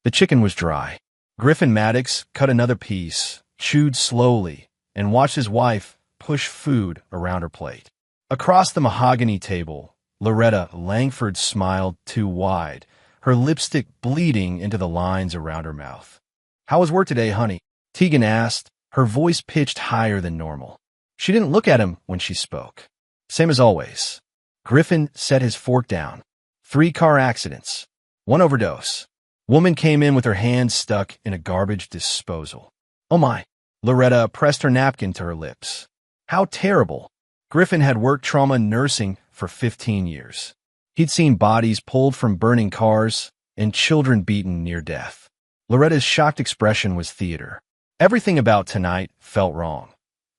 The chicken was dry. Griffin Maddox cut another piece, chewed slowly, and watched his wife push food around her plate. Across the mahogany table, Loretta Langford smiled too wide, her lipstick bleeding into the lines around her mouth. "How was work today, honey?" Tegan asked, her voice pitched higher than normal. She didn't look at him when she spoke. "Same as always." Griffin set his fork down. 3 car accidents. 1 overdose. Woman came in with her hands stuck in a garbage disposal. "Oh my." Loretta pressed her napkin to her lips. How terrible. Griffin had worked trauma nursing for 15 years. He'd seen bodies pulled from burning cars and children beaten near death. Loretta's shocked expression was theater. Everything about tonight felt wrong.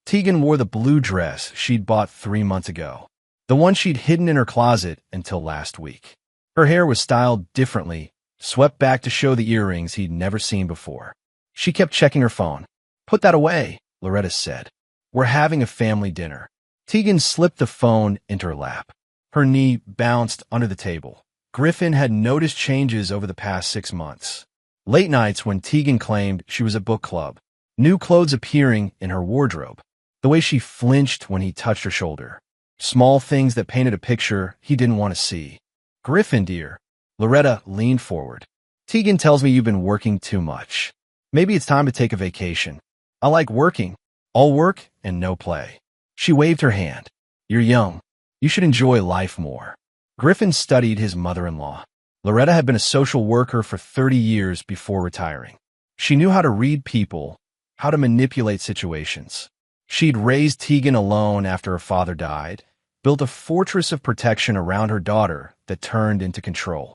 Tegan wore the blue dress she'd bought 3 months ago, the one she'd hidden in her closet until last week. Her hair was styled differently, swept back to show the earrings he'd never seen before. She kept checking her phone. "Put that away," Loretta said. "We're having a family dinner." Tegan slipped the phone into her lap. Her knee bounced under the table. Griffin had noticed changes over the past 6 months. Late nights when Tegan claimed she was at book club, new clothes appearing in her wardrobe, the way she flinched when he touched her shoulder, small things that painted a picture he didn't want to see. "Griffin, dear." Loretta leaned forward. "Tegan tells me you've been working too much. Maybe it's time to take a vacation." "I like working. All work and no play." She waved her hand. "You're young. You should enjoy life more." Griffin studied his mother-in-law. Loretta had been a social worker for 30 years before retiring. She knew how to read people, how to manipulate situations. She'd raised Tegan alone after her father died, built a fortress of protection around her daughter that turned into control.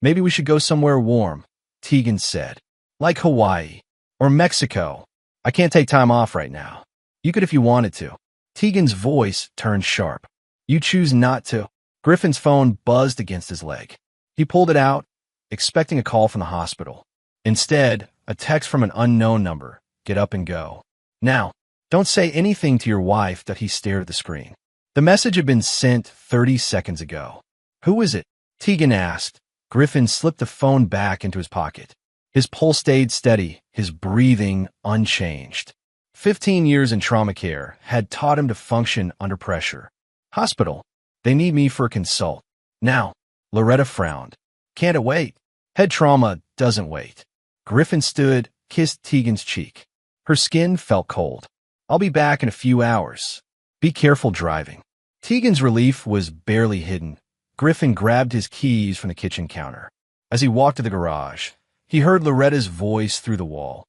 "Maybe we should go somewhere warm," Tegan said. "Like Hawaii or Mexico. I can't take time off right now. You could if you wanted to." Tegan's voice turned sharp. "You choose not to." Griffin's phone buzzed against his leg. He pulled it out, expecting a call from the hospital. Instead, a text from an unknown number. "Get up and go. Now." "Don't say anything to your wife," that he stared at the screen. The message had been sent 30 seconds ago. "Who is it?" Tegan asked. Griffin slipped the phone back into his pocket. His pulse stayed steady, his breathing unchanged. 15 years in trauma care had taught him to function under pressure. "Hospital. They need me for a consult. Now." Loretta frowned. "Can't it wait?" Head trauma doesn't wait. Griffin stood, kissed Tegan's cheek. Her skin felt cold. "I'll be back in a few hours. Be careful driving." Tegan's relief was barely hidden. Griffin grabbed his keys from the kitchen counter. As he walked to the garage, he heard Loretta's voice through the wall.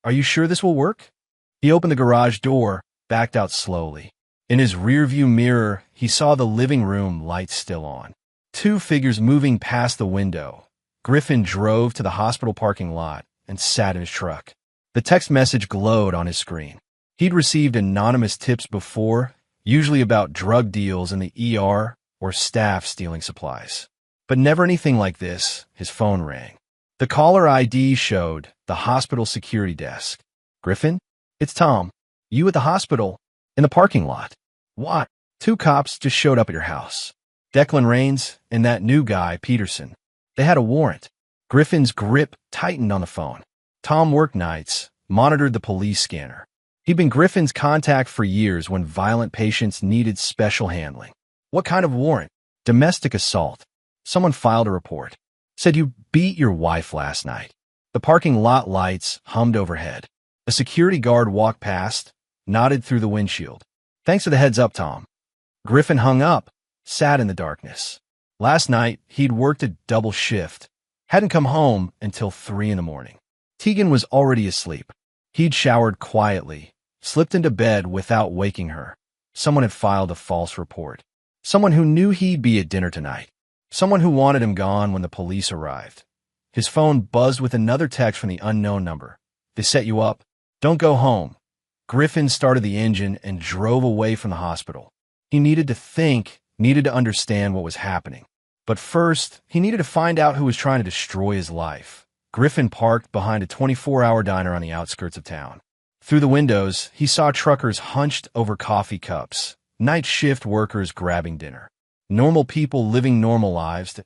"Are you sure this will work?" He opened the garage door, backed out slowly. In his rearview mirror, he saw the living room lights still on. 2 figures moving past the window. Griffin drove to the hospital parking lot and sat in his truck. The text message glowed on his screen. He'd received anonymous tips before, usually about drug deals in the ER or staff stealing supplies. But never anything like this. His phone rang. The caller ID showed the hospital security desk. "Griffin? It's Tom. You at the hospital? In the parking lot." "What?" "2 cops just showed up at your house. Declan Rains and that new guy, Peterson. They had a warrant." Griffin's grip tightened on the phone. Tom worked nights, monitored the police scanner. He'd been Griffin's contact for years when violent patients needed special handling. "What kind of warrant?" "Domestic assault. Someone filed a report. Said you beat your wife last night." The parking lot lights hummed overhead. A security guard walked past, nodded through the windshield. "Thanks for the heads up, Tom." Griffin hung up, sat in the darkness. Last night, he'd worked a double shift, hadn't come home until 3 in the morning. Tegan was already asleep. He'd showered quietly, slipped into bed without waking her. Someone had filed a false report. Someone who knew he'd be at dinner tonight. Someone who wanted him gone when the police arrived. His phone buzzed with another text from the unknown number. "They set you up. Don't go home." Griffin started the engine and drove away from the hospital. He needed to think, needed to understand what was happening. But first, he needed to find out who was trying to destroy his life. Griffin parked behind a 24-hour diner on the outskirts of town. Through the windows, he saw truckers hunched over coffee cups, night shift workers grabbing dinner, normal people living normal lives.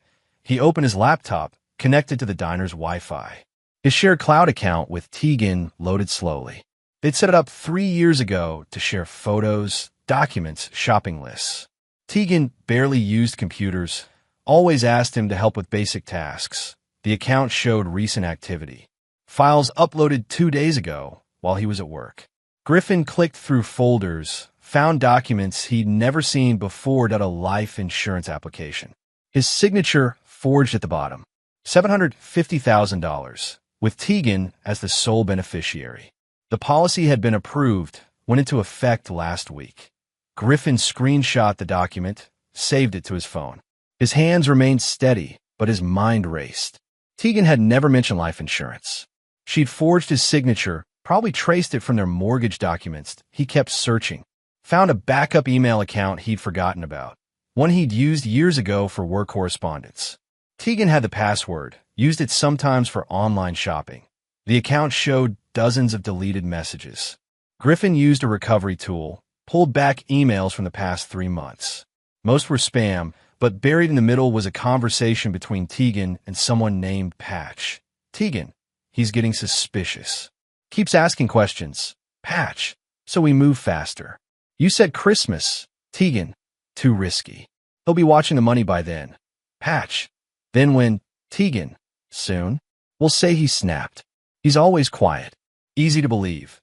He opened his laptop, connected to the diner's Wi-Fi. His shared cloud account with Tegan loaded slowly. They'd set it up 3 years ago to share photos, documents, shopping lists. Tegan barely used computers, always asked him to help with basic tasks. The account showed recent activity. Files uploaded 2 days ago while he was at work. Griffin clicked through folders, found documents he'd never seen before about a life insurance application. His signature forged at the bottom. $750,000, with Tegan as the sole beneficiary. The policy had been approved, went into effect last week. Griffin screenshot the document, saved it to his phone. His hands remained steady, but his mind raced. Tegan had never mentioned life insurance. She'd forged his signature, probably traced it from their mortgage documents. He kept searching. Found a backup email account he'd forgotten about, one he'd used years ago for work correspondence. Tegan had the password, used it sometimes for online shopping. The account showed dozens of deleted messages. Griffin used a recovery tool, pulled back emails from the past 3 months. Most were spam, but buried in the middle was a conversation between Tegan and someone named Patch. Tegan, he's getting suspicious. Keeps asking questions. Patch, so we move faster. You said Christmas. Tegan, too risky. He'll be watching the money by then. Patch, then when? Tegan, soon. We'll say he snapped. He's always quiet. Easy to believe.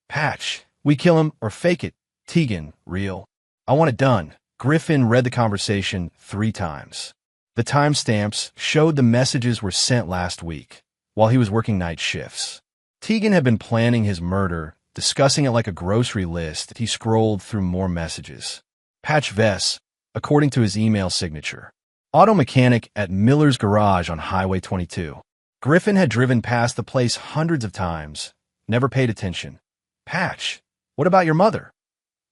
Patch, we kill him or fake it. Tegan, real. I want it done. Griffin read the conversation 3 times. The timestamps showed the messages were sent last week, while he was working night shifts. Tegan had been planning his murder, discussing it like a grocery list. He scrolled through more messages. Patch Vess, according to his email signature. Auto mechanic at Miller's Garage on Highway 22. Griffin had driven past the place hundreds of times, never paid attention. Patch, what about your mother?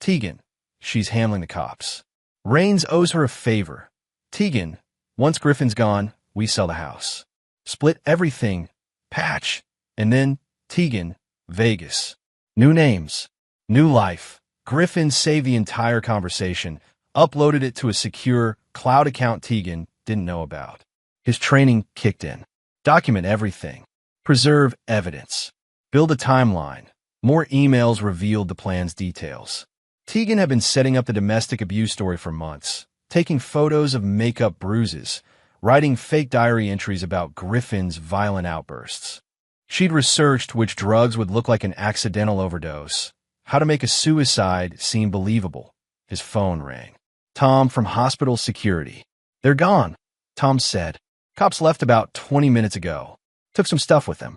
Tegan, she's handling the cops. Raines owes her a favor. Tegan, once Griffin's gone, we sell the house. Split everything. Patch. And then, Tegan, Vegas. New names. New life. Griffin saved the entire conversation, uploaded it to a secure cloud account Tegan didn't know about. His training kicked in. Document everything. Preserve evidence. Build a timeline. More emails revealed the plan's details. Tegan had been setting up the domestic abuse story for months, taking photos of makeup bruises, writing fake diary entries about Griffin's violent outbursts. She'd researched which drugs would look like an accidental overdose, how to make a suicide seem believable. His phone rang. Tom from hospital security. They're gone, Tom said. Cops left about 20 minutes ago. Took some stuff with them.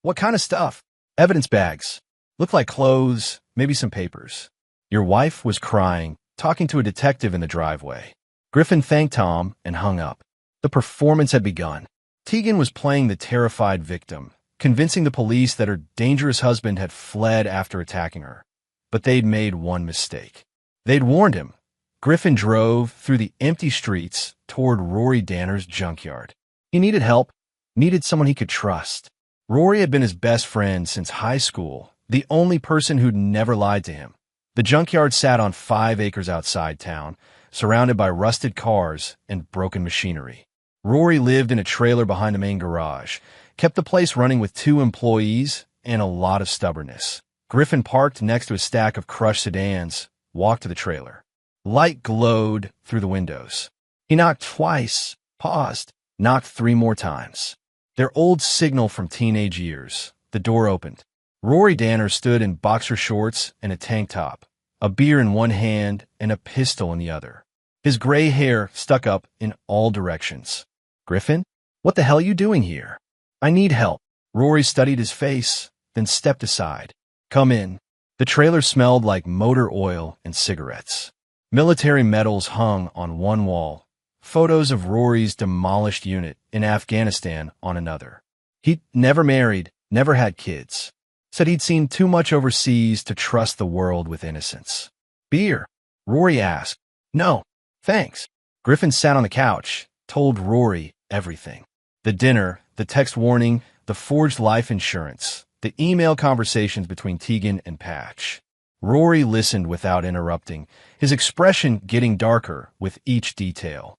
What kind of stuff? Evidence bags. Looked like clothes, maybe some papers. Your wife was crying, talking to a detective in the driveway. Griffin thanked Tom and hung up. The performance had begun. Tegan was playing the terrified victim, convincing the police that her dangerous husband had fled after attacking her. But they'd made one mistake. They'd warned him. Griffin drove through the empty streets toward Rory Danner's junkyard. He needed help, needed someone he could trust. Rory had been his best friend since high school, the only person who'd never lied to him. The junkyard sat on 5 acres outside town, surrounded by rusted cars and broken machinery. Rory lived in a trailer behind the main garage, kept the place running with 2 employees and a lot of stubbornness. Griffin parked next to a stack of crushed sedans, walked to the trailer. Light glowed through the windows. He knocked twice, paused, knocked 3 more times. Their old signal from teenage years. The door opened. Rory Danner stood in boxer shorts and a tank top, a beer in one hand and a pistol in the other. His gray hair stuck up in all directions. Griffin, what the hell are you doing here? I need help. Rory studied his face, then stepped aside. Come in. The trailer smelled like motor oil and cigarettes. Military medals hung on one wall, photos of Rory's demolished unit in Afghanistan on another. He'd never married, never had kids. Said he'd seen too much overseas to trust the world with innocence. Beer? Rory asked. No, thanks. Griffin sat on the couch, told Rory everything. The dinner, the text warning, the forged life insurance, the email conversations between Tegan and Patch. Rory listened without interrupting, his expression getting darker with each detail.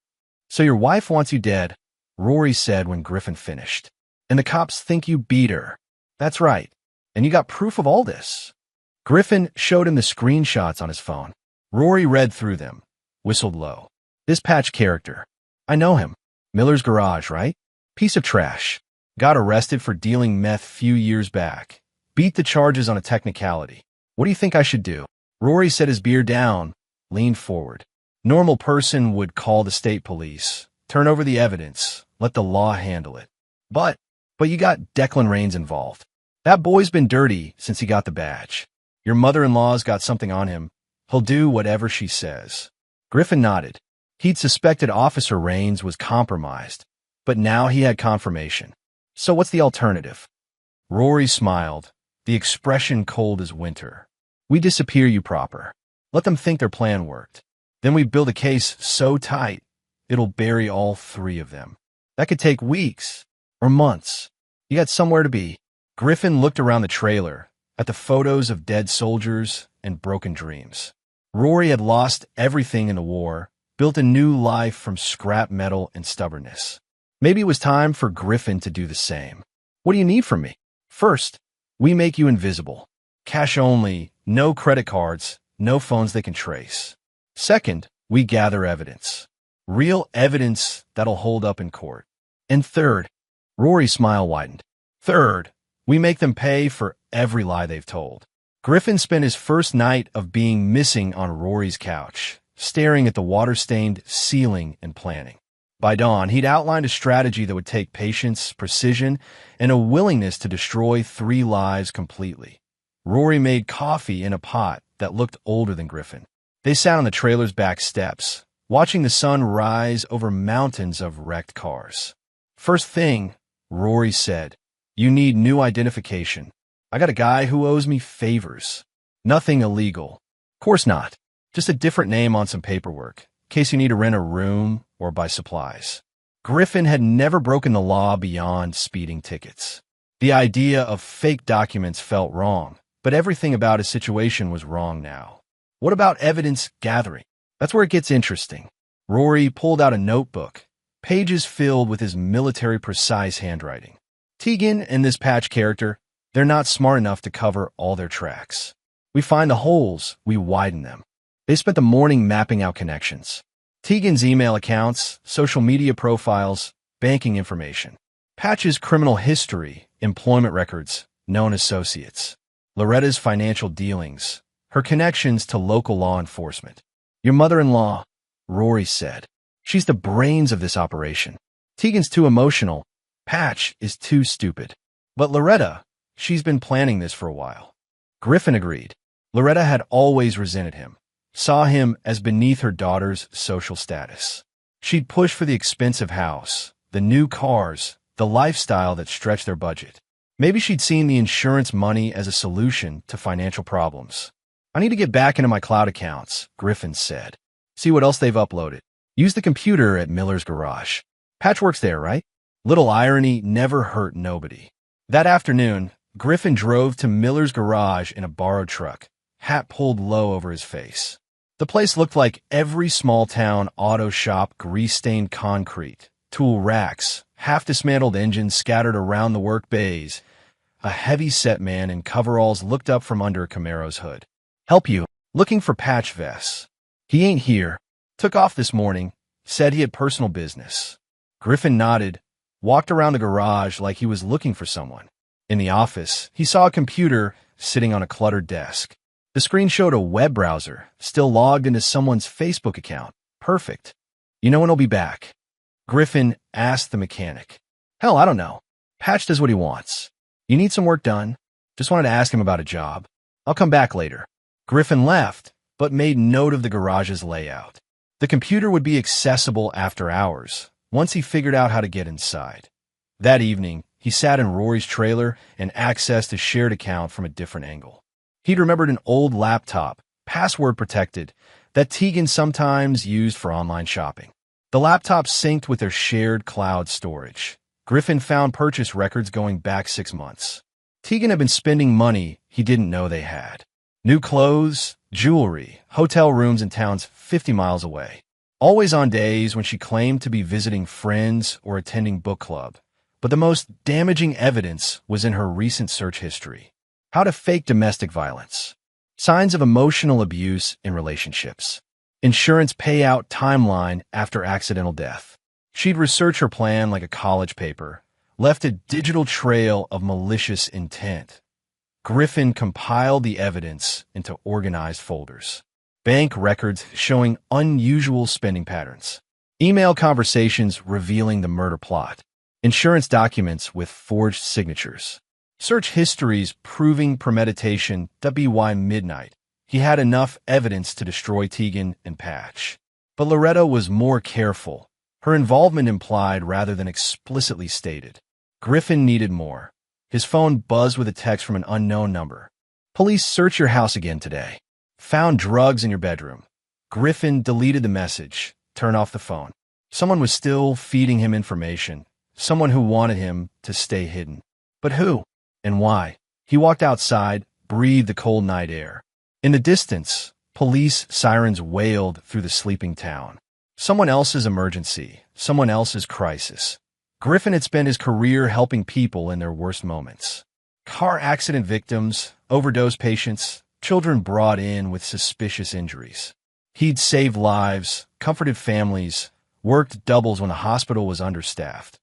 So your wife wants you dead, Rory said when Griffin finished. And the cops think you beat her. That's right. And you got proof of all this. Griffin showed him the screenshots on his phone. Rory read through them, whistled low. This Patch character. I know him. Miller's Garage, right? Piece of trash. Got arrested for dealing meth few years back. Beat the charges on a technicality. What do you think I should do? Rory set his beer down, leaned forward. Normal person would call the state police, turn over the evidence, let the law handle it. But you got Declan Rains involved. That boy's been dirty since he got the badge. Your mother-in-law's got something on him. He'll do whatever she says. Griffin nodded. He'd suspected Officer Rains was compromised, but now he had confirmation. So what's the alternative? Rory smiled, the expression cold as winter. We disappear you proper. Let them think their plan worked. Then we build a case so tight, it'll bury all three of them. That could take weeks or months. You got somewhere to be. Griffin looked around the trailer, at the photos of dead soldiers and broken dreams. Rory had lost everything in the war, built a new life from scrap metal and stubbornness. Maybe it was time for Griffin to do the same. What do you need from me? First, we make you invisible. Cash only, no credit cards, no phones they can trace. Second, we gather evidence. Real evidence that'll hold up in court. And third, Rory's smile widened. Third, we make them pay for every lie they've told. Griffin spent his first night of being missing on Rory's couch, staring at the water-stained ceiling and planning. By dawn, he'd outlined a strategy that would take patience, precision, and a willingness to destroy 3 lives completely. Rory made coffee in a pot that looked older than Griffin. They sat on the trailer's back steps, watching the sun rise over mountains of wrecked cars. First thing, Rory said, you need new identification. I got a guy who owes me favors. Nothing illegal. Course not. Just a different name on some paperwork, in case you need to rent a room or buy supplies. Griffin had never broken the law beyond speeding tickets. The idea of fake documents felt wrong, but everything about his situation was wrong now. What about evidence gathering? That's where it gets interesting. Rory pulled out a notebook, pages filled with his military-precise handwriting. Tegan and this Patch character, they're not smart enough to cover all their tracks. We find the holes, we widen them. They spent the morning mapping out connections. Tegan's email accounts, social media profiles, banking information. Patch's criminal history, employment records, known associates. Loretta's financial dealings, her connections to local law enforcement. Your mother-in-law, Rory said. She's the brains of this operation. Tegan's too emotional. Patch is too stupid. But Loretta, she's been planning this for a while. Griffin agreed. Loretta had always resented him, saw him as beneath her daughter's social status. She'd pushed for the expensive house, the new cars, the lifestyle that stretched their budget. Maybe she'd seen the insurance money as a solution to financial problems. I need to get back into my cloud accounts, Griffin said. See what else they've uploaded. Use the computer at Miller's Garage. Patch works there, right? Little irony never hurt nobody. That afternoon, Griffin drove to Miller's Garage in a borrowed truck, hat pulled low over his face. The place looked like every small-town auto shop, grease-stained concrete, tool racks, half-dismantled engines scattered around the work bays. A heavy-set man in coveralls looked up from under a Camaro's hood. Help you. Looking for Patch vests. He ain't here. Took off this morning. Said he had personal business. Griffin nodded, walked around the garage like he was looking for someone. In the office, he saw a computer sitting on a cluttered desk. The screen showed a web browser, still logged into someone's Facebook account. Perfect. You know when he'll be back? Griffin asked the mechanic. Hell, I don't know. Patch does what he wants. You need some work done? Just wanted to ask him about a job. I'll come back later. Griffin left, but made note of the garage's layout. The computer would be accessible after hours, once he figured out how to get inside. That evening, he sat in Rory's trailer and accessed a shared account from a different angle. He'd remembered an old laptop, password protected, that Tegan sometimes used for online shopping. The laptop synced with their shared cloud storage. Griffin found purchase records going back 6 months. Tegan had been spending money he didn't know they had. New clothes, jewelry, hotel rooms in towns 50 miles away. Always on days when she claimed to be visiting friends or attending book club, But the most damaging evidence was in her recent search history. How to fake domestic violence. Signs of emotional abuse in relationships. Insurance payout timeline after accidental death. She'd researched her plan like a college paper, left a digital trail of malicious intent. Griffin compiled the evidence into organized folders. Bank records showing unusual spending patterns. Email conversations revealing the murder plot. Insurance documents with forged signatures. Search histories proving premeditation. By midnight, he had enough evidence to destroy Tegan and Patch. But Loretta was more careful. Her involvement implied rather than explicitly stated. Griffin needed more. His phone buzzed with a text from an unknown number. Police search your house again today. Found drugs in your bedroom. Griffin deleted the message. Turned off the phone. Someone was still feeding him information. Someone who wanted him to stay hidden. But who? And why? He walked outside, breathed the cold night air. In the distance, police sirens wailed through the sleeping town. Someone else's emergency. Someone else's crisis. Griffin had spent his career helping people in their worst moments. Car accident victims, overdose patients, children brought in with suspicious injuries. He'd saved lives, comforted families, worked doubles when the hospital was understaffed.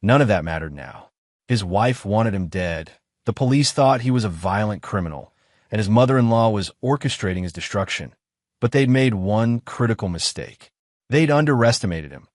None of that mattered now. His wife wanted him dead. The police thought he was a violent criminal, and his mother-in-law was orchestrating his destruction. But they'd made one critical mistake. They'd underestimated him.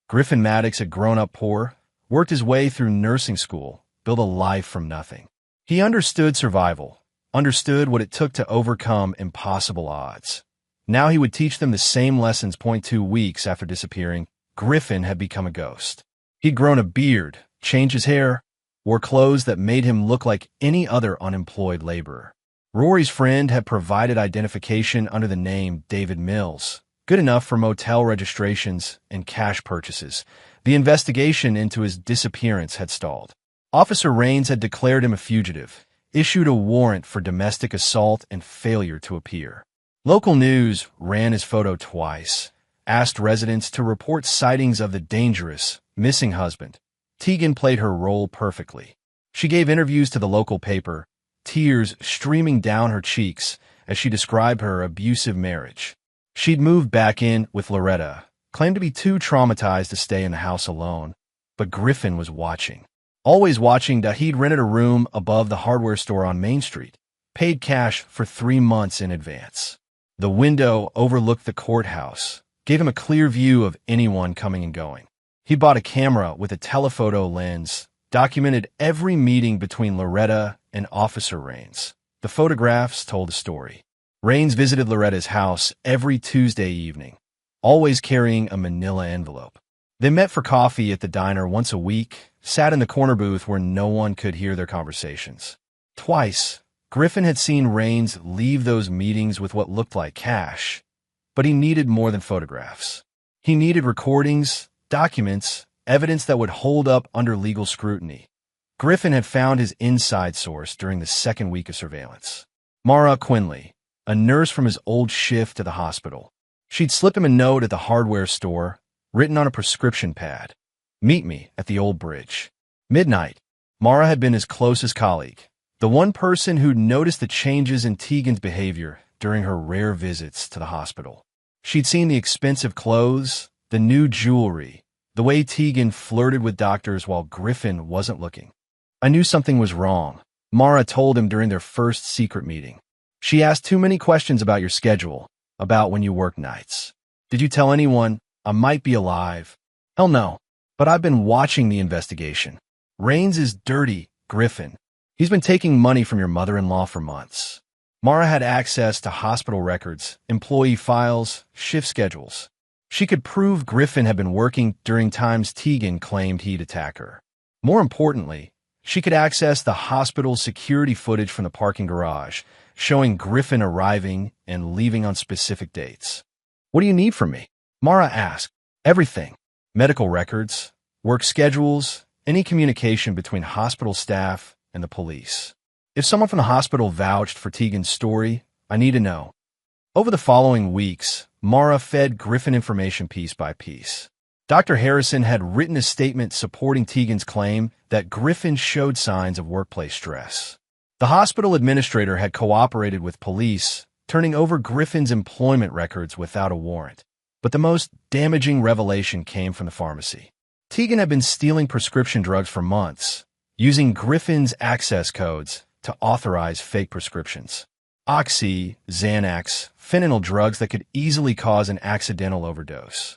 Griffin Maddox had grown up poor, worked his way through nursing school, built a life from nothing. He understood survival, understood what it took to overcome impossible odds. Now he would teach them the same lessons. 2 weeks after disappearing, Griffin had become a ghost. He'd grown a beard, changed his hair, wore clothes that made him look like any other unemployed laborer. Rory's friend had provided identification under the name David Mills, good enough for motel registrations and cash purchases. The investigation into his disappearance had stalled. Officer Raines had declared him a fugitive, issued a warrant for domestic assault and failure to appear. Local news ran his photo twice, asked residents to report sightings of the dangerous, missing husband. Tegan played her role perfectly. She gave interviews to the local paper, tears streaming down her cheeks as she described her abusive marriage. She'd moved back in with Loretta, claimed to be too traumatized to stay in the house alone. But Griffin was watching. Always watching that he'd rented a room above the hardware store on Main Street, paid cash for 3 months in advance. The window overlooked the courthouse, gave him a clear view of anyone coming and going. He bought a camera with a telephoto lens, documented every meeting between Loretta and Officer Raines. The photographs told a story. Raines visited Loretta's house every Tuesday evening, always carrying a manila envelope. They met for coffee at the diner once a week, sat in the corner booth where no one could hear their conversations. Twice, Griffin had seen Raines leave those meetings with what looked like cash, but he needed more than photographs. He needed recordings, documents, evidence that would hold up under legal scrutiny. Griffin had found his inside source during the second week of surveillance. Mara Quinley, a nurse from his old shift to the hospital. She'd slip him a note at the hardware store, written on a prescription pad. Meet me at the old bridge. Midnight. Mara had been his closest colleague, the one person who'd noticed the changes in Tegan's behavior during her rare visits to the hospital. She'd seen the expensive clothes, the new jewelry, the way Tegan flirted with doctors while Griffin wasn't looking. I knew something was wrong, Mara told him during their first secret meeting. She asked too many questions about your schedule, about when you work nights. Did you tell anyone I might be alive? Hell no. But I've been watching the investigation. Raines is dirty, Griffin. He's been taking money from your mother-in-law for months. Mara had access to hospital records, employee files, shift schedules. She could prove Griffin had been working during times Tegan claimed he'd attack her. More importantly, she could access the hospital security footage from the parking garage, showing Griffin arriving and leaving on specific dates. What do you need from me? Mara asked. Everything. Medical records, work schedules, any communication between hospital staff and the police. If someone from the hospital vouched for Tegan's story, I need to know. Over the following weeks, Mara fed Griffin information piece by piece. Dr. Harrison had written a statement supporting Tegan's claim that Griffin showed signs of workplace stress. The hospital administrator had cooperated with police, turning over Griffin's employment records without a warrant. But the most damaging revelation came from the pharmacy. Tegan had been stealing prescription drugs for months, using Griffin's access codes to authorize fake prescriptions. Oxy, Xanax, fentanyl drugs that could easily cause an accidental overdose.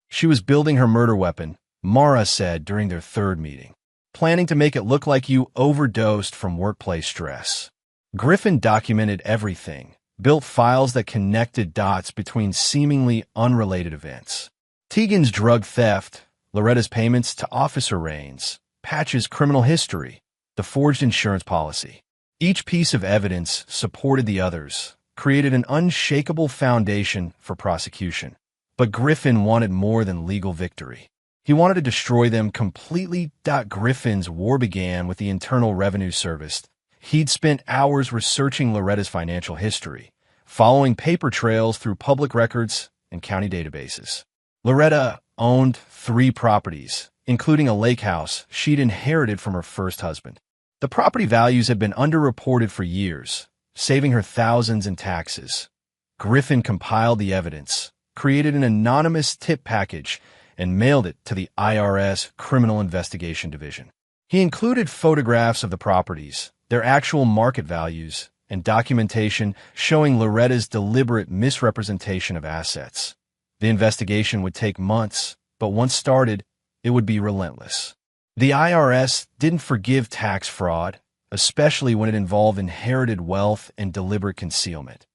She was building her murder weapon, Mara said during their third meeting, planning to make it look like you overdosed from workplace stress. Griffin documented everything, built files that connected dots between seemingly unrelated events. Tegan's drug theft, Loretta's payments to Officer Raines, Patch's criminal history, the forged insurance policy. Each piece of evidence supported the others, created an unshakable foundation for prosecution. But Griffin wanted more than legal victory. He wanted to destroy them completely. Griffin's war began with the Internal Revenue Service. He'd spent hours researching Loretta's financial history, following paper trails through public records and county databases. Loretta owned 3 properties, including a lake house she'd inherited from her first husband. The property values had been underreported for years, saving her thousands in taxes. Griffin compiled the evidence, created an anonymous tip package, and mailed it to the IRS Criminal Investigation Division. He included photographs of the properties, their actual market values, and documentation showing Loretta's deliberate misrepresentation of assets. The investigation would take months, but once started, it would be relentless. The IRS didn't forgive tax fraud, especially when it involved inherited wealth and deliberate concealment.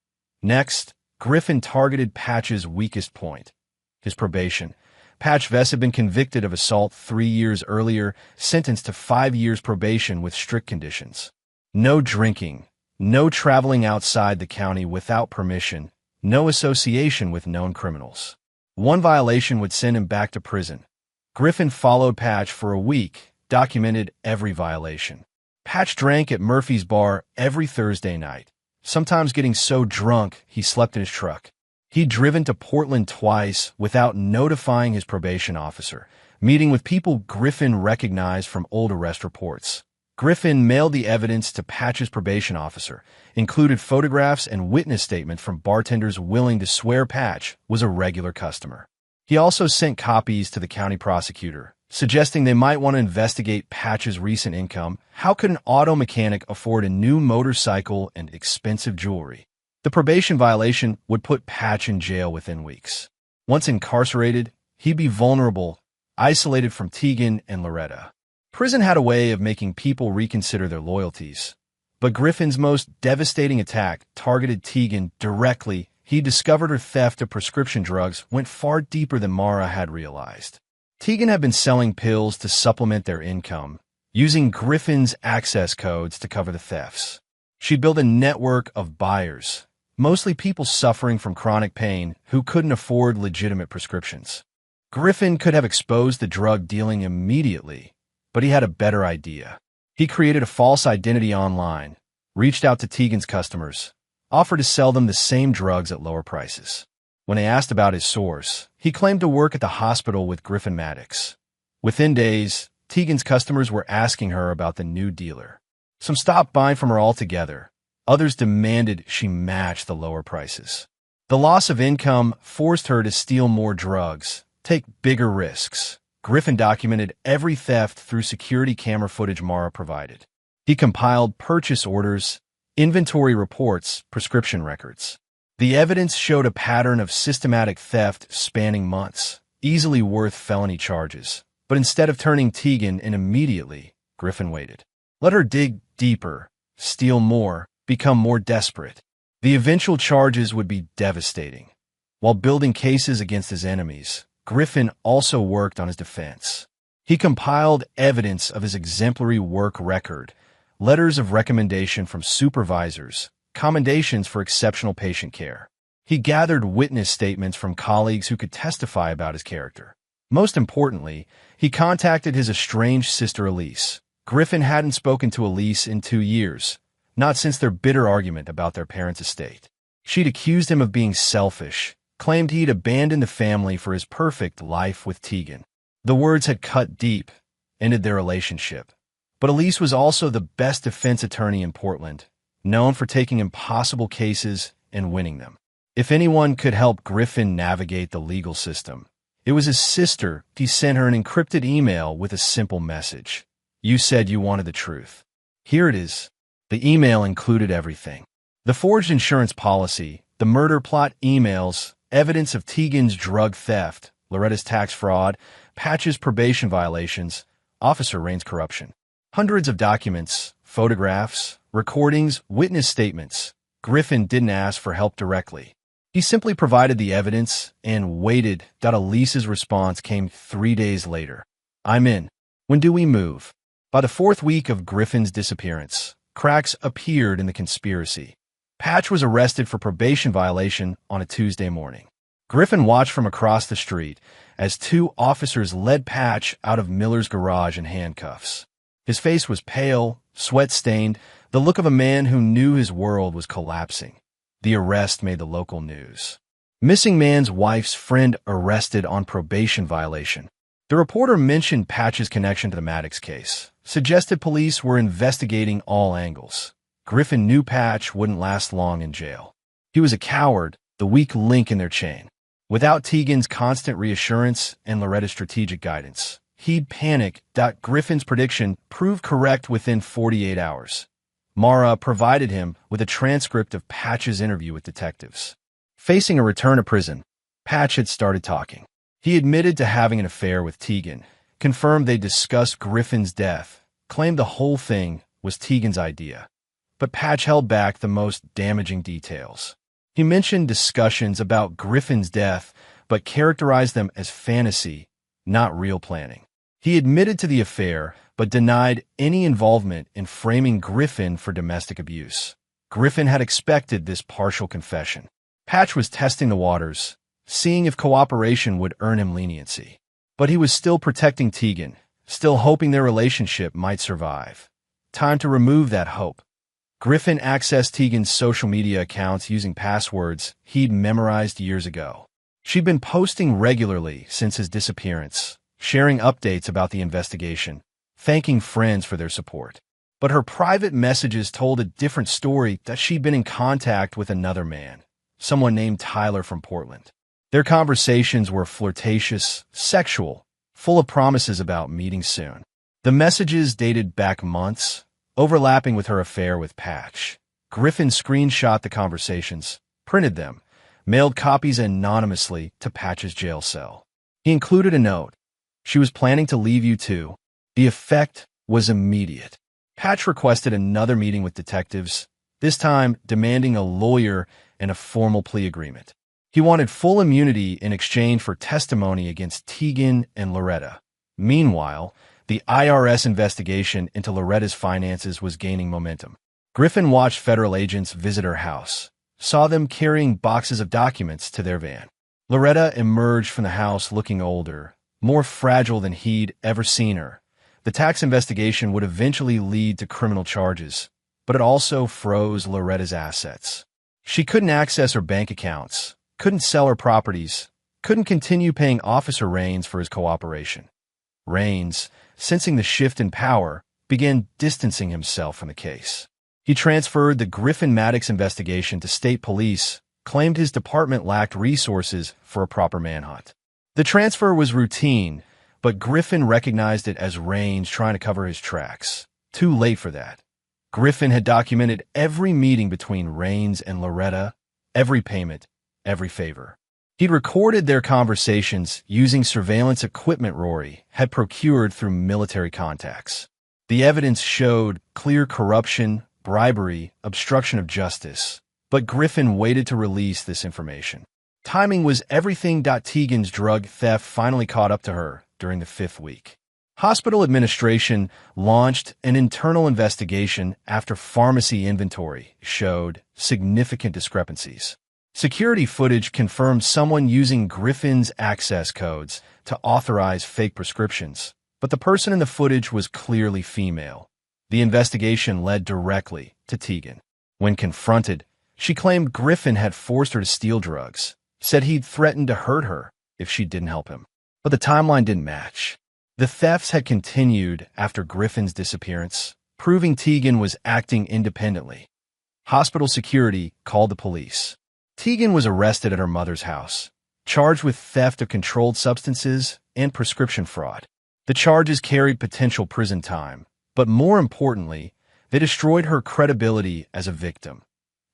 Next, Griffin targeted Patch's weakest point, his probation. Patch Vess had been convicted of assault 3 years earlier, sentenced to 5 years probation with strict conditions. No drinking, no traveling outside the county without permission, no association with known criminals. One violation would send him back to prison. Griffin followed Patch for a week, documented every violation. Patch drank at Murphy's bar every Thursday night, sometimes getting so drunk he slept in his truck. He'd driven to Portland twice without notifying his probation officer, meeting with people Griffin recognized from old arrest reports. Griffin mailed the evidence to Patch's probation officer, included photographs and witness statements from bartenders willing to swear Patch was a regular customer. He also sent copies to the county prosecutor, suggesting they might want to investigate Patch's recent income. How could an auto mechanic afford a new motorcycle and expensive jewelry? The probation violation would put Patch in jail within weeks. Once incarcerated, he'd be vulnerable, isolated from Tegan and Loretta. Prison had a way of making people reconsider their loyalties. But Griffin's most devastating attack targeted Tegan directly. He discovered her theft of prescription drugs went far deeper than Mara had realized. Tegan had been selling pills to supplement their income, using Griffin's access codes to cover the thefts. She'd built a network of buyers, mostly people suffering from chronic pain who couldn't afford legitimate prescriptions. Griffin could have exposed the drug dealing immediately, but he had a better idea. He created a false identity online, reached out to Tegan's customers, offered to sell them the same drugs at lower prices. When they asked about his source, he claimed to work at the hospital with Griffin Maddox. Within days, Tegan's customers were asking her about the new dealer. Some stopped buying from her altogether. Others demanded she match the lower prices. The loss of income forced her to steal more drugs, take bigger risks. Griffin documented every theft through security camera footage Mara provided. He compiled purchase orders, inventory reports, prescription records. The evidence showed a pattern of systematic theft spanning months, easily worth felony charges. But instead of turning Tegan in immediately, Griffin waited. Let her dig deeper, steal more, become more desperate. The eventual charges would be devastating. While building cases against his enemies, Griffin also worked on his defense. He compiled evidence of his exemplary work record, letters of recommendation from supervisors, commendations for exceptional patient care. He gathered witness statements from colleagues who could testify about his character. Most importantly, he contacted his estranged sister Elise. Griffin hadn't spoken to Elise in 2 years, not since their bitter argument about their parents' estate. She'd accused him of being selfish, claimed he'd abandoned the family for his perfect life with Tegan. The words had cut deep, ended their relationship. But Elise was also the best defense attorney in Portland, known for taking impossible cases and winning them. If anyone could help Griffin navigate the legal system, it was his sister. He sent her an encrypted email with a simple message. "You said you wanted the truth. Here it is." The email included everything. The forged insurance policy, the murder plot emails, evidence of Tegan's drug theft, Loretta's tax fraud, Patch's probation violations, Officer Rain's corruption. Hundreds of documents, photographs, recordings, witness statements. Griffin didn't ask for help directly. He simply provided the evidence and waited. Elise's response came 3 days later. "I'm in. When do we move?" By the fourth week of Griffin's disappearance, cracks appeared in the conspiracy. Patch was arrested for probation violation on a Tuesday morning. Griffin watched from across the street as 2 officers led Patch out of Miller's garage in handcuffs. His face was pale, sweat-stained, the look of a man who knew his world was collapsing. The arrest made the local news. Missing man's wife's friend arrested on probation violation. The reporter mentioned Patch's connection to the Maddox case, suggested police were investigating all angles. Griffin knew Patch wouldn't last long in jail. He was a coward, the weak link in their chain. Without Tegan's constant reassurance and Loretta's strategic guidance, he'd panic. Griffin's prediction proved correct within 48 hours. Mara provided him with a transcript of Patch's interview with detectives. Facing a return to prison, Patch had started talking. He admitted to having an affair with Tegan, confirmed they discussed Griffin's death, claimed the whole thing was Tegan's idea. But Patch held back the most damaging details. He mentioned discussions about Griffin's death, but characterized them as fantasy, not real planning. He admitted to the affair, but denied any involvement in framing Griffin for domestic abuse. Griffin had expected this partial confession. Patch was testing the waters, seeing if cooperation would earn him leniency. But he was still protecting Tegan, still hoping their relationship might survive. Time to remove that hope. Griffin accessed Tegan's social media accounts using passwords he'd memorized years ago. She'd been posting regularly since his disappearance, sharing updates about the investigation, thanking friends for their support. But her private messages told a different story, that she'd been in contact with another man, someone named Tyler from Portland. Their conversations were flirtatious, sexual, full of promises about meeting soon. The messages dated back months, overlapping with her affair with Patch. Griffin screenshot the conversations, printed them, mailed copies anonymously to Patch's jail cell. He included a note. "She was planning to leave you too." The effect was immediate. Patch requested another meeting with detectives, this time demanding a lawyer and a formal plea agreement. He wanted full immunity in exchange for testimony against Tegan and Loretta. Meanwhile, the IRS investigation into Loretta's finances was gaining momentum. Griffin watched federal agents visit her house, saw them carrying boxes of documents to their van. Loretta emerged from the house looking older, more fragile than he'd ever seen her. The tax investigation would eventually lead to criminal charges, but it also froze Loretta's assets. She couldn't access her bank accounts, couldn't sell her properties, couldn't continue paying Officer Rains for his cooperation. Rains, sensing the shift in power, began distancing himself from the case. He transferred the Griffin Maddox investigation to state police, claimed his department lacked resources for a proper manhunt. The transfer was routine, but Griffin recognized it as Rains trying to cover his tracks. Too late for that. Griffin had documented every meeting between Rains and Loretta, every payment, every favor. He'd recorded their conversations using surveillance equipment Rory had procured through military contacts. The evidence showed clear corruption, bribery, obstruction of justice, but Griffin waited to release this information. Timing was everything. Tegan's drug theft finally caught up to her during the 5th week. Hospital administration launched an internal investigation after pharmacy inventory showed significant discrepancies. Security footage confirmed someone using Griffin's access codes to authorize fake prescriptions, but the person in the footage was clearly female. The investigation led directly to Tegan. When confronted, she claimed Griffin had forced her to steal drugs. said he'd threatened to hurt her if she didn't help him. But the timeline didn't match. The thefts had continued after Griffin's disappearance, proving Tegan was acting independently. Hospital security called the police. Tegan was arrested at her mother's house, charged with theft of controlled substances and prescription fraud. The charges carried potential prison time, but more importantly, they destroyed her credibility as a victim.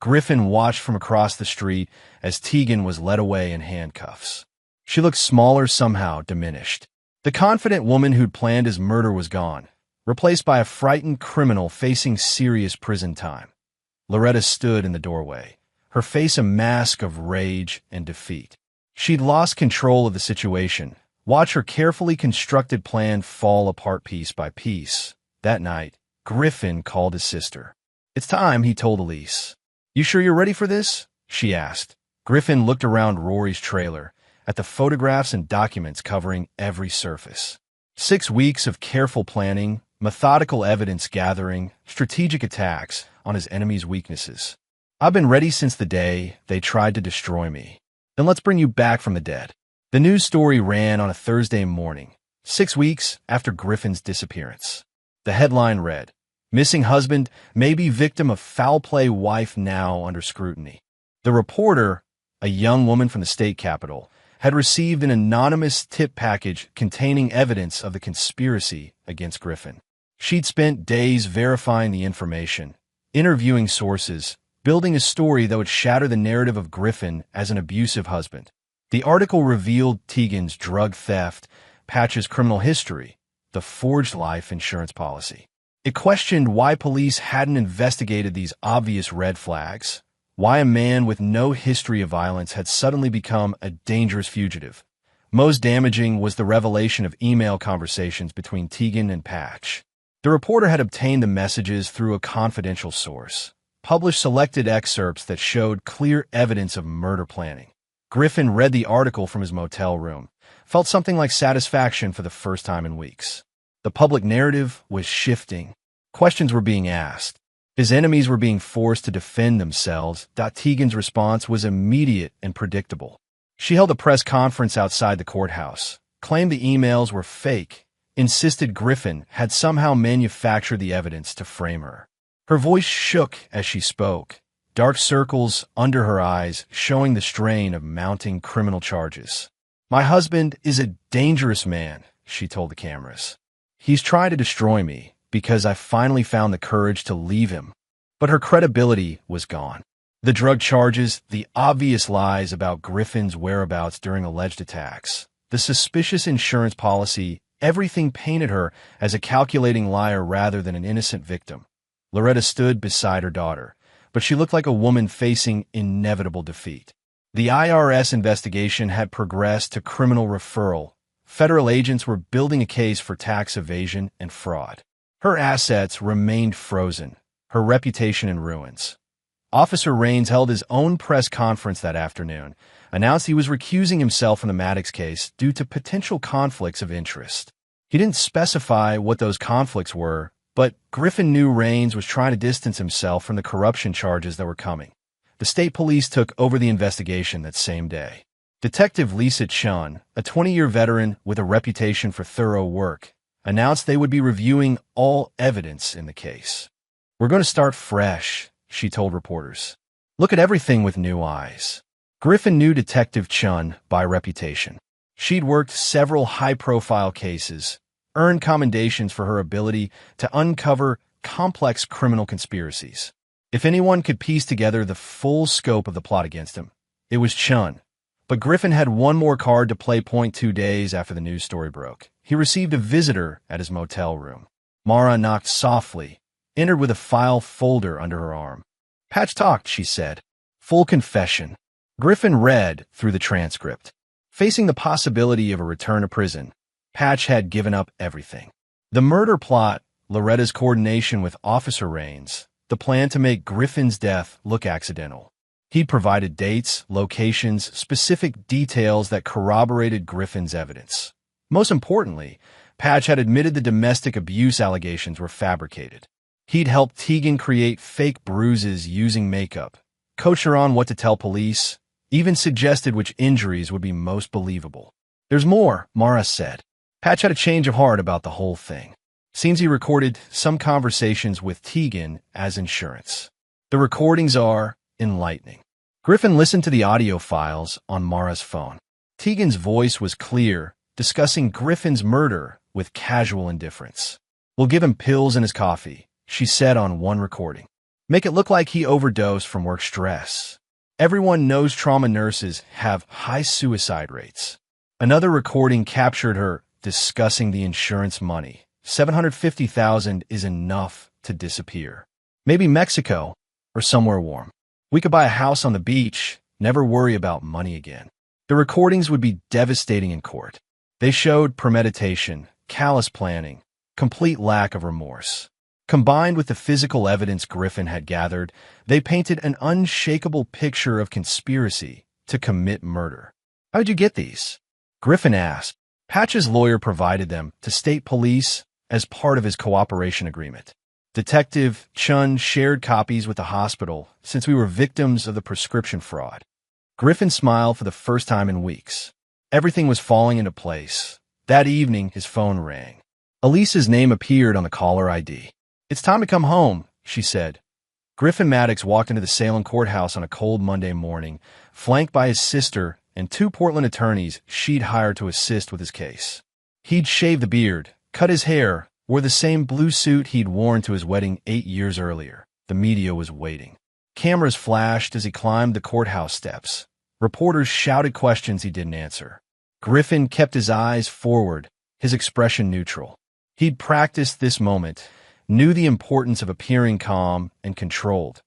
Griffin watched from across the street as Tegan was led away in handcuffs. She looked smaller, somehow diminished. The confident woman who'd planned his murder was gone, replaced by a frightened criminal facing serious prison time. Loretta stood in the doorway, her face a mask of rage and defeat. She'd lost control of the situation. Watch her carefully constructed plan fall apart piece by piece. That night, Griffin called his sister. "It's time," he told Elise. "You sure you're ready for this?" she asked. Griffin looked around Rory's trailer, at the photographs and documents covering every surface. 6 weeks of careful planning, methodical evidence gathering, strategic attacks on his enemy's weaknesses. "I've been ready since the day they tried to destroy me. Then let's bring you back from the dead." The news story ran on a Thursday morning, 6 weeks after Griffin's disappearance. The headline read, "Missing husband may be victim of foul play, wife now under scrutiny." The reporter, a young woman from the state capital, had received an anonymous tip package containing evidence of the conspiracy against Griffin. She'd spent days verifying the information, interviewing sources, building a story that would shatter the narrative of Griffin as an abusive husband. The article revealed Tegan's drug theft, Patch's criminal history, the forged life insurance policy. It questioned why police hadn't investigated these obvious red flags, why a man with no history of violence had suddenly become a dangerous fugitive. Most damaging was the revelation of email conversations between Tegan and Patch. The reporter had obtained the messages through a confidential source, published selected excerpts that showed clear evidence of murder planning. Griffin read the article from his motel room, felt something like satisfaction for the first time in weeks. The public narrative was shifting. Questions were being asked. His enemies were being forced to defend themselves. Tegan's response was immediate and predictable. She held a press conference outside the courthouse, claimed the emails were fake, insisted Griffin had somehow manufactured the evidence to frame her. Her voice shook as she spoke, dark circles under her eyes showing the strain of mounting criminal charges. "My husband is a dangerous man," she told the cameras. "He's tried to destroy me because I finally found the courage to leave him." But her credibility was gone. The drug charges, the obvious lies about Griffin's whereabouts during alleged attacks, the suspicious insurance policy, everything painted her as a calculating liar rather than an innocent victim. Loretta stood beside her daughter, but she looked like a woman facing inevitable defeat. The IRS investigation had progressed to criminal referral. Federal agents were building a case for tax evasion and fraud. Her assets remained frozen, her reputation in ruins. Officer Raines held his own press conference that afternoon, announced he was recusing himself from the Maddox case due to potential conflicts of interest. He didn't specify what those conflicts were, but Griffin knew Raines was trying to distance himself from the corruption charges that were coming. The state police took over the investigation that same day. Detective Lisa Chun, a 20-year veteran with a reputation for thorough work, announced they would be reviewing all evidence in the case. "We're going to start fresh," she told reporters. "Look at everything with new eyes." Griffin knew Detective Chun by reputation. She'd worked several high-profile cases, earned commendations for her ability to uncover complex criminal conspiracies. If anyone could piece together the full scope of the plot against him, it was Chun. But Griffin had one more card to play. 2 days after the news story broke, he received a visitor at his motel room. Mara knocked softly, entered with a file folder under her arm. "Patch talked," she said. "Full confession." Griffin read through the transcript. Facing the possibility of a return to prison, Patch had given up everything. The murder plot, Loretta's coordination with Officer Raines, the plan to make Griffin's death look accidental. He'd provided dates, locations, specific details that corroborated Griffin's evidence. Most importantly, Patch had admitted the domestic abuse allegations were fabricated. He'd helped Tegan create fake bruises using makeup, coach her on what to tell police, even suggested which injuries would be most believable. "There's more," Mara said. Patch had a change of heart about the whole thing. Seems he recorded some conversations with Tegan as insurance. The recordings are enlightening. Griffin listened to the audio files on Mara's phone. Tegan's voice was clear, discussing Griffin's murder with casual indifference. "We'll give him pills in his coffee," she said on one recording. "Make it look like he overdosed from work stress. Everyone knows trauma nurses have high suicide rates." Another recording captured her discussing the insurance money. $750,000 is enough to disappear. "Maybe Mexico or somewhere warm. We could buy a house on the beach, never worry about money again." The recordings would be devastating in court. They showed premeditation, callous planning, complete lack of remorse. Combined with the physical evidence Griffin had gathered, they painted an unshakable picture of conspiracy to commit murder. "How'd you get these?" Griffin asked. Patch's lawyer provided them to state police as part of his cooperation agreement. Detective Chun shared copies with the hospital since we were victims of the prescription fraud. Griffin smiled for the first time in weeks. Everything was falling into place. That evening, his phone rang. Elise's name appeared on the caller ID. "It's time to come home," she said. Griffin Maddox walked into the Salem courthouse on a cold Monday morning, flanked by his sister and two Portland attorneys she'd hired to assist with his case. He'd shaved the beard, cut his hair, wore the same blue suit he'd worn to his wedding 8 years earlier. The media was waiting. Cameras flashed as he climbed the courthouse steps. Reporters shouted questions he didn't answer. Griffin kept his eyes forward, his expression neutral. He'd practiced this moment, knew the importance of appearing calm and controlled.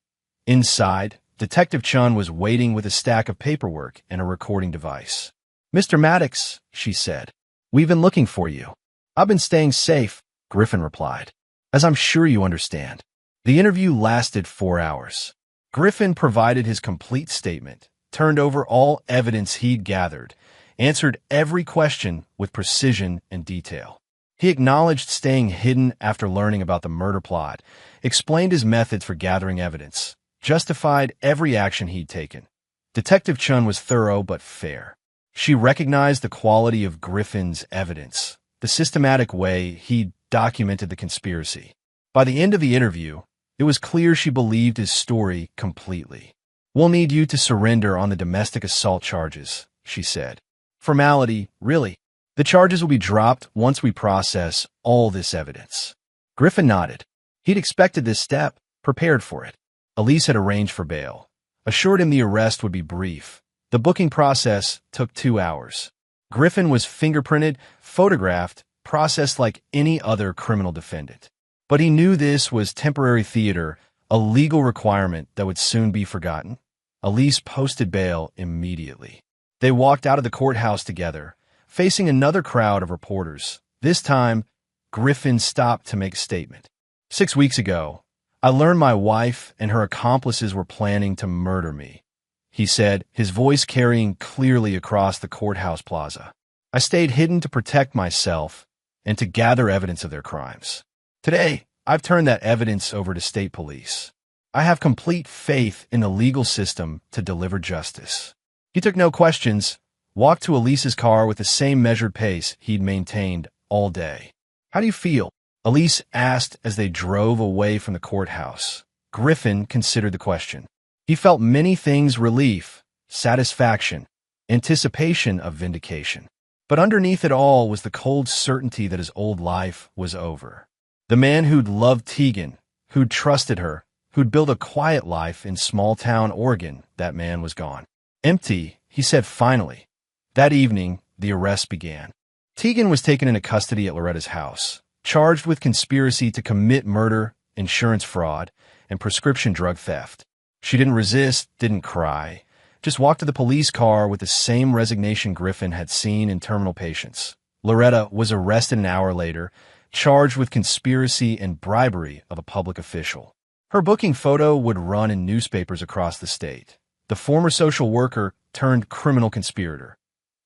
Inside, Detective Chun was waiting with a stack of paperwork and a recording device. "Mr. Maddox," she said, "we've been looking for you." "I've been staying safe," Griffin replied, "as I'm sure you understand." The interview lasted 4 hours. Griffin provided his complete statement, turned over all evidence he'd gathered, answered every question with precision and detail. He acknowledged staying hidden after learning about the murder plot, explained his methods for gathering evidence, justified every action he'd taken. Detective Chun was thorough but fair. She recognized the quality of Griffin's evidence, the systematic way he'd documented the conspiracy. By the end of the interview, it was clear she believed his story completely. "We'll need you to surrender on the domestic assault charges," she said. "Formality, really. The charges will be dropped once we process all this evidence." Griffin nodded. He'd expected this step, prepared for it. Elise had arranged for bail, assured him the arrest would be brief. The booking process took 2 hours. Griffin was fingerprinted, photographed, processed like any other criminal defendant. But he knew this was temporary theater, a legal requirement that would soon be forgotten. Elise posted bail immediately. They walked out of the courthouse together, facing another crowd of reporters. This time, Griffin stopped to make a statement. "6 weeks ago, I learned my wife and her accomplices were planning to murder me," he said, his voice carrying clearly across the courthouse plaza. "I stayed hidden to protect myself and to gather evidence of their crimes. Today, I've turned that evidence over to state police. I have complete faith in the legal system to deliver justice." He took no questions, walked to Elise's car with the same measured pace he'd maintained all day. "How do you feel?" Elise asked as they drove away from the courthouse. Griffin considered the question. He felt many things: relief, satisfaction, anticipation of vindication. But underneath it all was the cold certainty that his old life was over. The man who'd loved Tegan, who'd trusted her, who'd built a quiet life in small-town Oregon, that man was gone. "Empty," he said finally. That evening, the arrest began. Tegan was taken into custody at Loretta's house, charged with conspiracy to commit murder, insurance fraud, and prescription drug theft. She didn't resist, didn't cry, just walked to the police car with the same resignation Griffin had seen in terminal patients. Loretta was arrested an hour later, charged with conspiracy and bribery of a public official. Her booking photo would run in newspapers across the state. The former social worker turned criminal conspirator.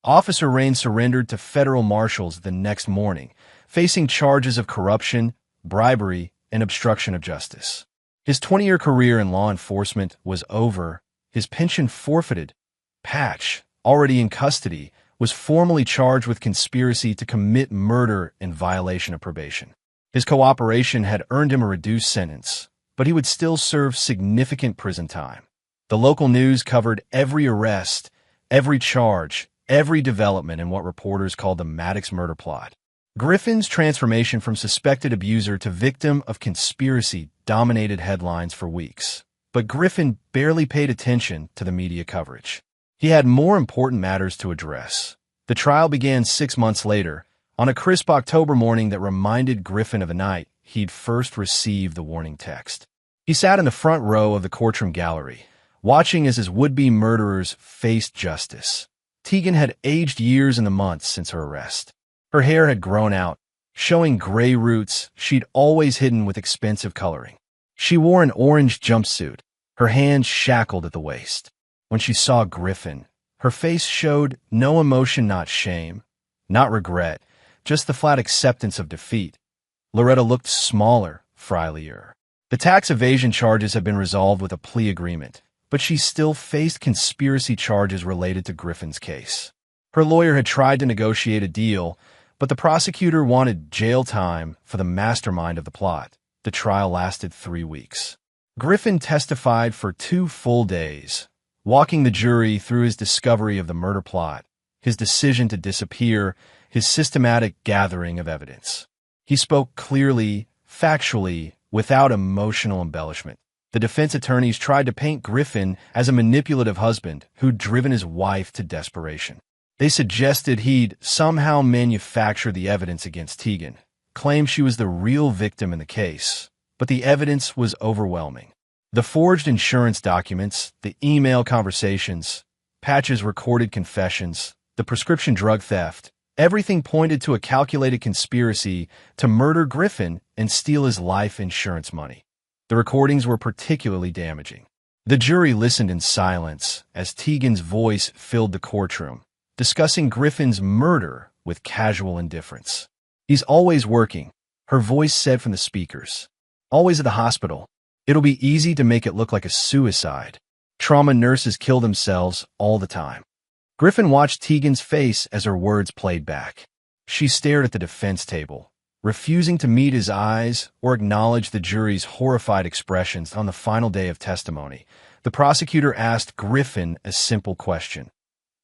Officer Rain surrendered to federal marshals the next morning, facing charges of corruption, bribery, and obstruction of justice. His 20-year career in law enforcement was over, his pension forfeited, Patch, already in custody, was formally charged with conspiracy to commit murder in violation of probation. His cooperation had earned him a reduced sentence, but he would still serve significant prison time. The local news covered every arrest, every charge, every development in what reporters called the Maddox murder plot. Griffin's transformation from suspected abuser to victim of conspiracy dominated headlines for weeks. But Griffin barely paid attention to the media coverage. He had more important matters to address. The trial began 6 months later, on a crisp October morning that reminded Griffin of the night he'd first received the warning text. He sat in the front row of the courtroom gallery, watching as his would-be murderers faced justice. Tegan had aged years in the months since her arrest. Her hair had grown out, showing gray roots she'd always hidden with expensive coloring. She wore an orange jumpsuit, her hands shackled at the waist. When she saw Griffin, her face showed no emotion, not shame, not regret, just the flat acceptance of defeat. Loretta looked smaller, frielier. The tax evasion charges had been resolved with a plea agreement, but she still faced conspiracy charges related to Griffin's case. Her lawyer had tried to negotiate a deal, but the prosecutor wanted jail time for the mastermind of the plot. The trial lasted 3 weeks. Griffin testified for 2 full days, walking the jury through his discovery of the murder plot, his decision to disappear, his systematic gathering of evidence. He spoke clearly, factually, without emotional embellishment. The defense attorneys tried to paint Griffin as a manipulative husband who'd driven his wife to desperation. They suggested he'd somehow manufactured the evidence against Tegan, claimed she was the real victim in the case, but the evidence was overwhelming. The forged insurance documents, the email conversations, Patch's recorded confessions, the prescription drug theft, everything pointed to a calculated conspiracy to murder Griffin and steal his life insurance money. The recordings were particularly damaging. The jury listened in silence as Tegan's voice filled the courtroom, discussing Griffin's murder with casual indifference. "He's always working," her voice said from the speakers. "Always at the hospital. It'll be easy to make it look like a suicide. Trauma nurses kill themselves all the time." Griffin watched Tegan's face as her words played back. She stared at the defense table, refusing to meet his eyes or acknowledge the jury's horrified expressions. On the final day of testimony, the prosecutor asked Griffin a simple question.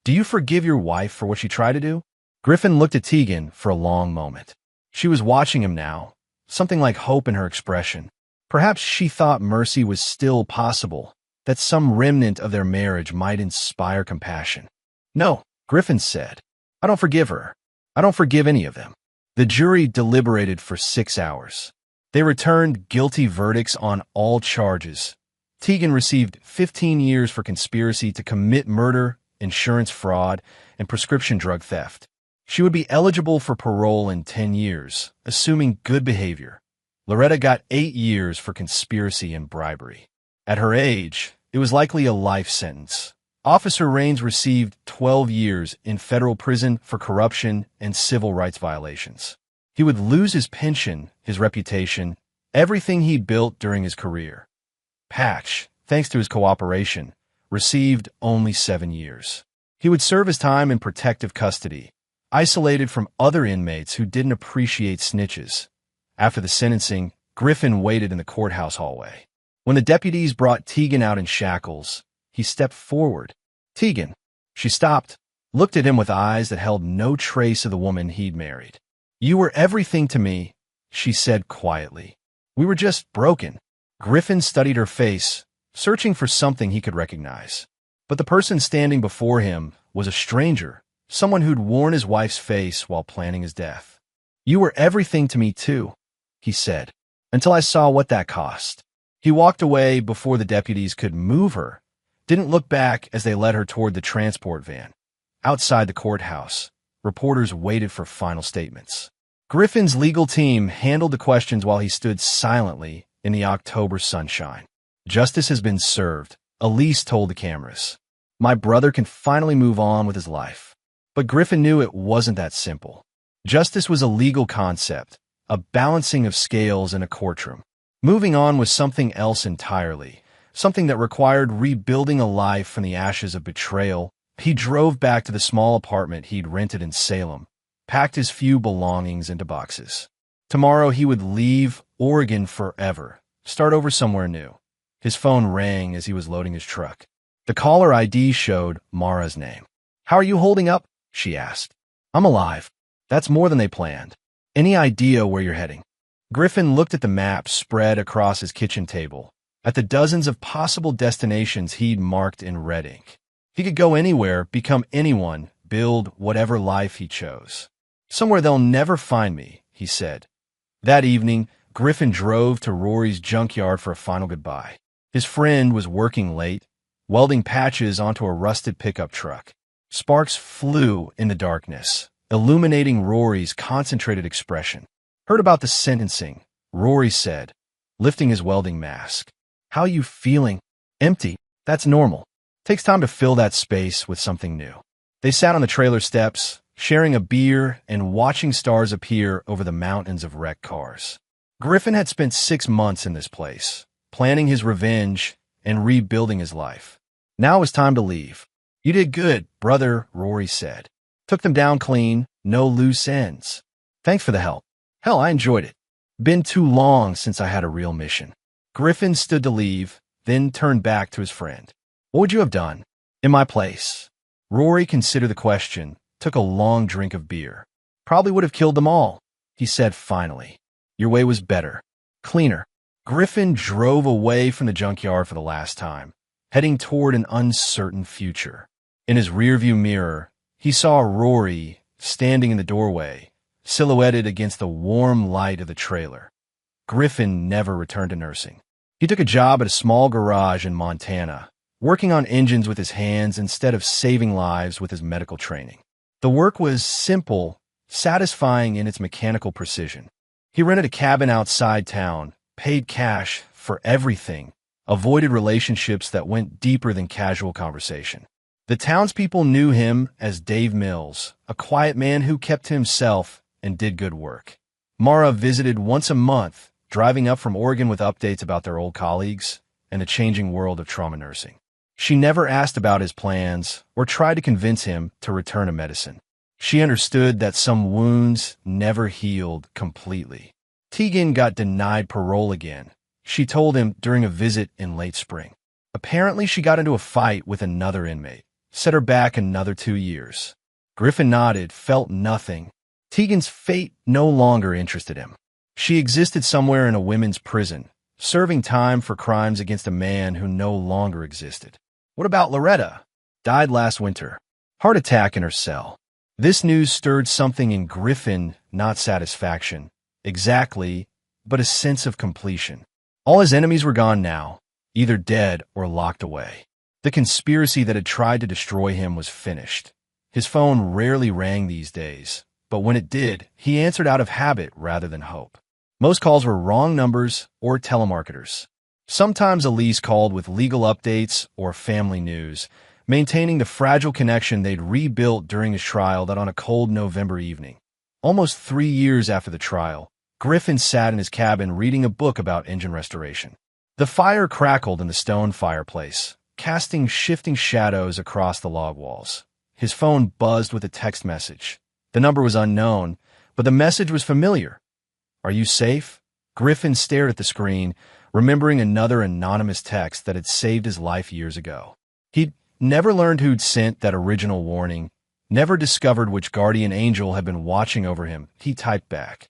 "Do you forgive your wife for what she tried to do?" Griffin looked at Tegan for a long moment. She was watching him now, something like hope in her expression. Perhaps she thought mercy was still possible, that some remnant of their marriage might inspire compassion. "No," Griffin said. "I don't forgive her. I don't forgive any of them." The jury deliberated for 6 hours. They returned guilty verdicts on all charges. Tegan received 15 years for conspiracy to commit murder, insurance fraud, and prescription drug theft. She would be eligible for parole in 10 years, assuming good behavior. Loretta got 8 years for conspiracy and bribery. At her age, it was likely a life sentence. Officer Raines received 12 years in federal prison for corruption and civil rights violations. He would lose his pension, his reputation, everything he built during his career. Patch, thanks to his cooperation, received only 7 years. He would serve his time in protective custody, isolated from other inmates who didn't appreciate snitches. After the sentencing, Griffin waited in the courthouse hallway. When the deputies brought Tegan out in shackles, he stepped forward. "Tegan." She stopped, looked at him with eyes that held no trace of the woman he'd married. "You were everything to me," she said quietly. "We were just broken." Griffin studied her face, searching for something he could recognize. But the person standing before him was a stranger, someone who'd worn his wife's face while planning his death. "You were everything to me too," he said, "until I saw what that cost." He walked away before the deputies could move her, didn't look back as they led her toward the transport van. Outside the courthouse, reporters waited for final statements. Griffin's legal team handled the questions while he stood silently in the October sunshine. "Justice has been served," Elise told the cameras. "My brother can finally move on with his life." But Griffin knew it wasn't that simple. Justice was a legal concept, a balancing of scales in a courtroom. Moving on was something else entirely, something that required rebuilding a life from the ashes of betrayal He drove back to the small apartment he'd rented in Salem, packed his few belongings into boxes. Tomorrow he would leave Oregon forever, start over somewhere new. His phone rang as he was loading his truck. The caller ID showed Mara's name. "How are you holding up?" she asked. "I'm alive." "That's more than they planned. Any idea where you're heading?" Griffin looked at the map spread across his kitchen table, at the dozens of possible destinations he'd marked in red ink. He could go anywhere, become anyone, build whatever life he chose. "Somewhere they'll never find me," he said. That evening, Griffin drove to Rory's junkyard for a final goodbye. His friend was working late, welding patches onto a rusted pickup truck. Sparks flew in the darkness, illuminating Rory's concentrated expression. "Heard about the sentencing," Rory said, lifting his welding mask. "How you feeling?" "Empty. That's normal. Takes time to fill that space with something new." They sat on the trailer steps, sharing a beer and watching stars appear over the mountains of wrecked cars. Griffin had spent 6 months in this place, planning his revenge and rebuilding his life. Now it was time to leave. "You did good, brother," Rory said. "Took them down clean, no loose ends. Thanks for the help. Hell, I enjoyed it. Been too long since I had a real mission." Griffin stood to leave, then turned back to his friend. "What would you have done? In my place?" Rory considered the question, took a long drink of beer. "Probably would have killed them all," he said finally. "Your way was better. Cleaner." Griffin drove away from the junkyard for the last time, heading toward an uncertain future. In his rearview mirror, he saw Rory standing in the doorway, silhouetted against the warm light of the trailer. Griffin never returned to nursing. He took a job at a small garage in Montana, working on engines with his hands instead of saving lives with his medical training. The work was simple, satisfying in its mechanical precision. He rented a cabin outside town, paid cash for everything, avoided relationships that went deeper than casual conversation. The townspeople knew him as Dave Mills, a quiet man who kept to himself and did good work. Mara visited once a month, driving up from Oregon with updates about their old colleagues and the changing world of trauma nursing. She never asked about his plans or tried to convince him to return to medicine. She understood that some wounds never healed completely. Tegan got denied parole again, she told him during a visit in late spring. Apparently, she got into a fight with another inmate, set her back another 2 years. Griffin nodded, felt nothing. Tegan's fate no longer interested him. She existed somewhere in a women's prison, serving time for crimes against a man who no longer existed. What about Loretta? Died last winter. Heart attack in her cell. This news stirred something in Griffin, not satisfaction, exactly, but a sense of completion. All his enemies were gone now, either dead or locked away. The conspiracy that had tried to destroy him was finished. His phone rarely rang these days, but when it did, he answered out of habit rather than hope. Most calls were wrong numbers or telemarketers. Sometimes Elise called with legal updates or family news, maintaining the fragile connection they'd rebuilt during his trial that on a cold November evening. Almost 3 years after the trial, Griffin sat in his cabin reading a book about engine restoration. The fire crackled in the stone fireplace, casting shifting shadows across the log walls. His phone buzzed with a text message. The number was unknown, but the message was familiar. "Are you safe?" Griffin stared at the screen, remembering another anonymous text that had saved his life years ago. He'd never learned who'd sent that original warning, never discovered which guardian angel had been watching over him. He typed back,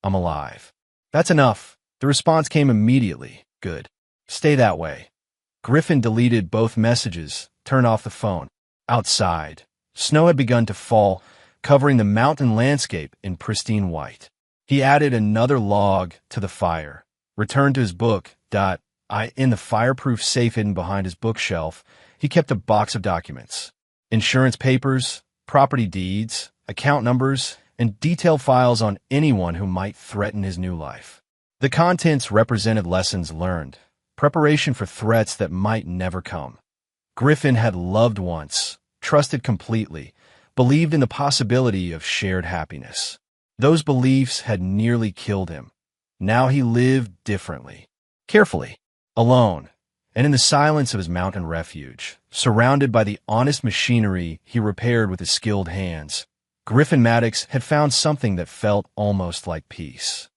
"I'm alive." "That's enough." The response came immediately. "Good. Stay that way." Griffin deleted both messages, turned off the phone. Outside, snow had begun to fall, covering the mountain landscape in pristine white. He added another log to the fire, returned to his book. In the fireproof safe hidden behind his bookshelf, he kept a box of documents. Insurance papers, property deeds, account numbers, and detailed files on anyone who might threaten his new life. The contents represented lessons learned, preparation for threats that might never come. Griffin had loved once, trusted completely, believed in the possibility of shared happiness. Those beliefs had nearly killed him. Now he lived differently, carefully, alone, And in the silence of his mountain refuge, surrounded by the honest machinery he repaired with his skilled hands, Griffin Maddox had found something that felt almost like peace.